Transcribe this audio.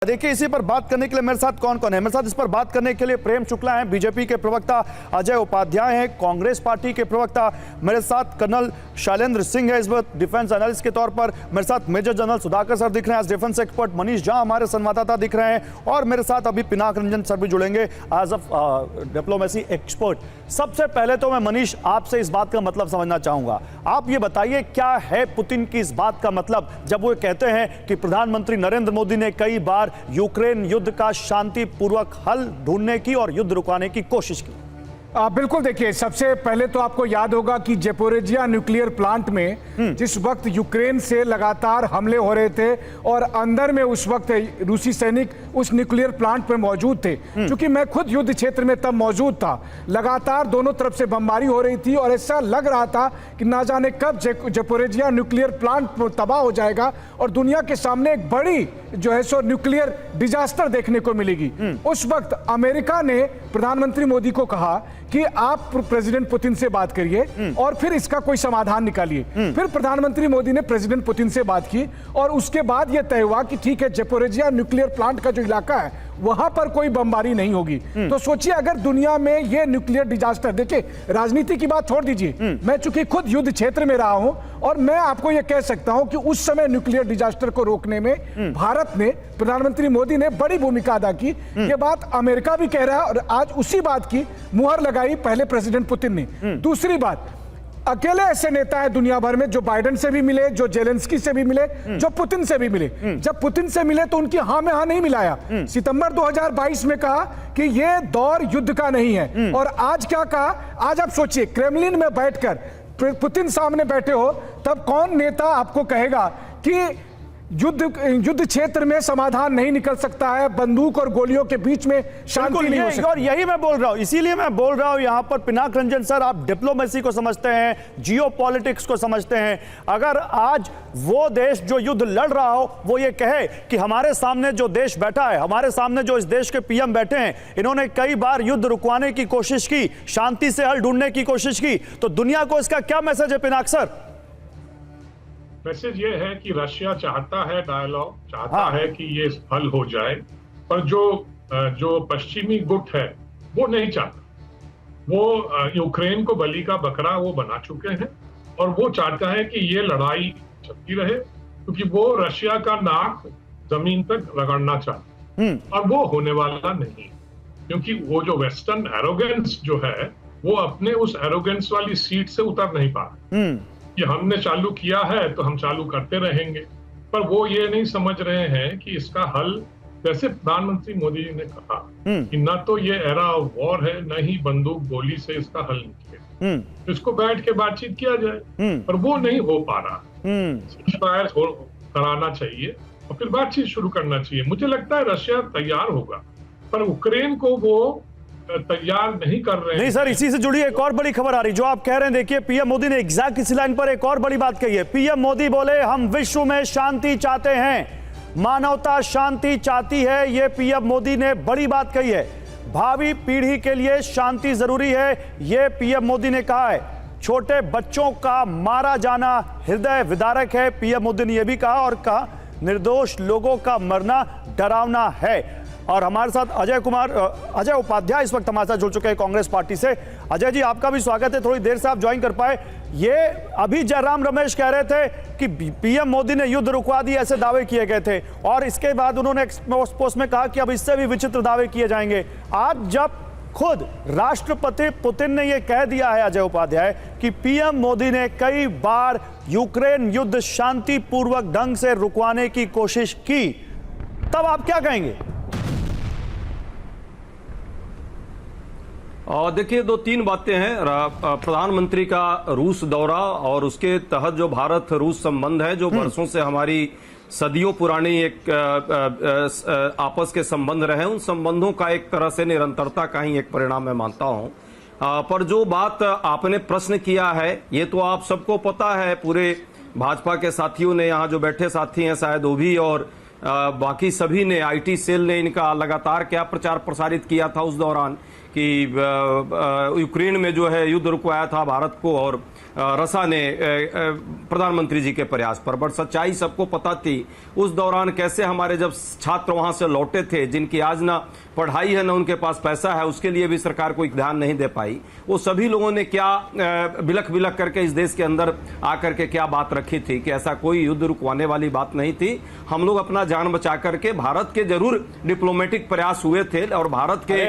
देखिए, इसी पर बात करने के लिए मेरे साथ कौन कौन है। मेरे साथ इस पर बात करने के लिए प्रेम शुक्ला हैं, बीजेपी के प्रवक्ता अजय उपाध्याय हैं, कांग्रेस पार्टी के प्रवक्ता मेरे साथ कर्नल शैलेंद्र सिंह है, इस वक्त डिफेंस एनालिस्ट के तौर पर मेरे साथ मेजर जनरल सुधाकर सर दिख रहे हैं, as defence expert Manish Jha हमारे संवाददाता दिख रहे हैं, और मेरे साथ अभी पिनाक रंजन सर भी जुड़ेंगे एज अ डिप्लोमेसी एक्सपर्ट। सबसे पहले तो मैं मनीष आपसे इस बात का मतलब समझना चाहूंगा। आप ये बताइए, क्या है पुतिन की इस बात का मतलब जब वो कहते हैं कि प्रधानमंत्री नरेंद्र मोदी ने कई बार यूक्रेन युद्ध का शांतिपूर्वक हल ढूंढने की और युद्ध रुकाने की कोशिश की? बिल्कुल, देखिए, सबसे पहले तो आपको याद होगा कि ज़पोरिजिया न्यूक्लियर प्लांट में जिस वक्त यूक्रेन से लगातार हमले हो रहे थे और अंदर में उस वक्त रूसी सैनिक उस न्यूक्लियर प्लांट पे मौजूद थे, क्योंकि मैं खुद युद्ध क्षेत्र में तब मौजूद था, लगातार दोनों तरफ से बमबारी हो रही थी और ऐसा लग रहा था कि ना जाने कब ज़पोरिजिया न्यूक्लियर प्लांट तबाह हो जाएगा और दुनिया के सामने एक बड़ी जो है सो न्यूक्लियर डिजास्टर देखने को मिलेगी। उस वक्त अमेरिका ने प्रधानमंत्री मोदी को कहा कि आप प्रेसिडेंट पुतिन से बात करिए और फिर इसका कोई समाधान निकालिए। फिर प्रधानमंत्री मोदी ने प्रेसिडेंट पुतिन से बात की और उसके बाद यह तय हुआ कि ठीक है, ज़पोरिजिया न्यूक्लियर प्लांट का जो इलाका है वहां पर कोई बमबारी नहीं होगी। तो सोचिए, अगर दुनिया में यह न्यूक्लियर डिजास्टर, देखिए राजनीति की बात छोड़ दीजिए, मैं चूंकि खुद युद्ध क्षेत्र में रहा हूं और मैं आपको यह कह सकता हूं कि उस समय न्यूक्लियर डिजास्टर को रोकने में भारत ने, प्रधानमंत्री मोदी ने बड़ी भूमिका अदा की। यह बात अमेरिका भी कह रहा है और आज उसी बात की मुहर लगाई पहले प्रेसिडेंट पुतिन ने। दूसरी बात, अकेले ऐसे नेता है दुनिया भर में जो बाइडेन से भी मिले, जो जेलेंस्की से भी मिले, जो पुतिन से भी मिले। जब पुतिन से मिले तो उनकी हां में हां नहीं मिलाया। सितंबर 2022 में कहा कि यह दौर युद्ध का नहीं है, और आज क्या कहा? आज आप सोचिए, क्रेमलिन में बैठकर पुतिन सामने बैठे हो, तब कौन नेता आपको कहेगा कि युद्ध क्षेत्र में समाधान नहीं निकल सकता है, बंदूक और गोलियों के बीच में शांति नहीं हो सकती। और यही मैं बोल रहा हूं, इसीलिए मैं बोल रहा हूं यहां पर पिनाक रंजन सर, आप डिप्लोमेसी को समझते हैं, जियोपॉलिटिक्स को समझते हैं। अगर आज वो देश जो युद्ध लड़ रहा हो वो ये कहे कि हमारे सामने जो देश बैठा है, हमारे सामने जो इस देश के पीएम बैठे हैं, इन्होंने कई बार युद्ध रुकवाने की कोशिश की, शांति से हल ढूंढने की कोशिश की, तो दुनिया को इसका क्या मैसेज है पिनाक सर? मैसेज ये है कि रशिया चाहता है डायलॉग, चाहता है कि ये हल हो जाए, पर जो पश्चिमी गुट है वो नहीं चाहता। वो यूक्रेन को बलि का बकरा वो बना चुके हैं और वो चाहता है कि ये लड़ाई चलती रहे, क्योंकि वो रशिया का नाक जमीन तक रगड़ना चाहता, और वो होने वाला नहीं, क्योंकि वो जो वेस्टर्न एरोगेंस जो है वो अपने उस एरोगेंस वाली सीट से उतर नहीं पा रहे कि हमने चालू किया है तो हम चालू करते रहेंगे। पर वो ये नहीं समझ रहे हैं कि इसका हल, जैसे प्रधानमंत्री मोदी जी ने कहा कि न तो ये एरा ऑफ वॉर है, न ही बंदूक गोली से इसका हल निकले, इसको बैठ के बातचीत किया जाए, पर वो नहीं हो पा रहा। सीज़फायर कराना चाहिए और फिर बातचीत शुरू करना चाहिए। मुझे लगता है रशिया तैयार होगा, पर यूक्रेन को वो तैयार नहीं कर रहे हैं। नहीं सर, इसी से जुड़ी एक और बड़ी खबर आ रही जो आप कह रहे हैं। देखिए, पीएम मोदी ने एग्जैक्ट इसी लाइन पर एक और बड़ी बात कही है। पीएम मोदी बोले, हम विश्व में शांति चाहते हैं, मानवता शांति चाहती है। यह पीएम मोदी ने बड़ी बात कही है। भावी पीढ़ी के लिए शांति जरूरी है, यह पीएम मोदी ने कहा है। छोटे बच्चों का मारा जाना हृदय विदारक है, पीएम मोदी ने यह भी कहा, और कहा निर्दोष लोगों का मरना डरावना है। और हमारे साथ अजय उपाध्याय इस वक्त हमारे साथ जुड़ चुके हैं कांग्रेस पार्टी से। अजय जी, आपका भी स्वागत है, थोड़ी देर से आप ज्वाइन कर पाए। ये अभी जयराम रमेश कह रहे थे कि पीएम मोदी ने युद्ध रुकवा दिया, ऐसे दावे किए गए थे, और इसके बाद उन्होंने पोस्ट में कहा कि अब इससे भी विचित्र दावे किए जाएंगे। आज जब खुद राष्ट्रपति पुतिन ने यह कह दिया है अजय उपाध्याय कि पीएम मोदी ने कई बार यूक्रेन युद्ध शांतिपूर्वक ढंग से रुकवाने की कोशिश की, तब आप क्या कहेंगे? देखिए, दो तीन बातें हैं। प्रधानमंत्री का रूस दौरा और उसके तहत जो भारत रूस संबंध है, जो वर्षों से हमारी सदियों पुरानी एक आपस के संबंध रहे, उन संबंधों का एक तरह से निरंतरता का ही एक परिणाम मैं मानता हूं। पर जो बात आपने प्रश्न किया है, ये तो आप सबको पता है, पूरे भाजपा के साथियों ने, यहाँ जो बैठे साथी हैं शायद वो भी, और बाकी सभी ने, आईटी सेल ने इनका लगातार क्या प्रचार प्रसारित किया था उस दौरान कि यूक्रेन में जो है युद्ध रुकवाया था भारत को, और रसा ने प्रधानमंत्री जी के प्रयास पर। बट सच्चाई सबको पता थी उस दौरान कैसे हमारे जब छात्र वहां से लौटे थे, जिनकी आज ना पढ़ाई है ना उनके पास पैसा है, उसके लिए भी सरकार कोई ध्यान नहीं दे पाई। वो सभी लोगों ने क्या बिलख बिलख करके इस देश के अंदर आकर के क्या बात रखी थी कि ऐसा कोई युद्ध रुकवाने वाली बात नहीं थी। हम लोग अपना जान बचा करके, भारत के जरूर डिप्लोमेटिक प्रयास हुए थे और भारत के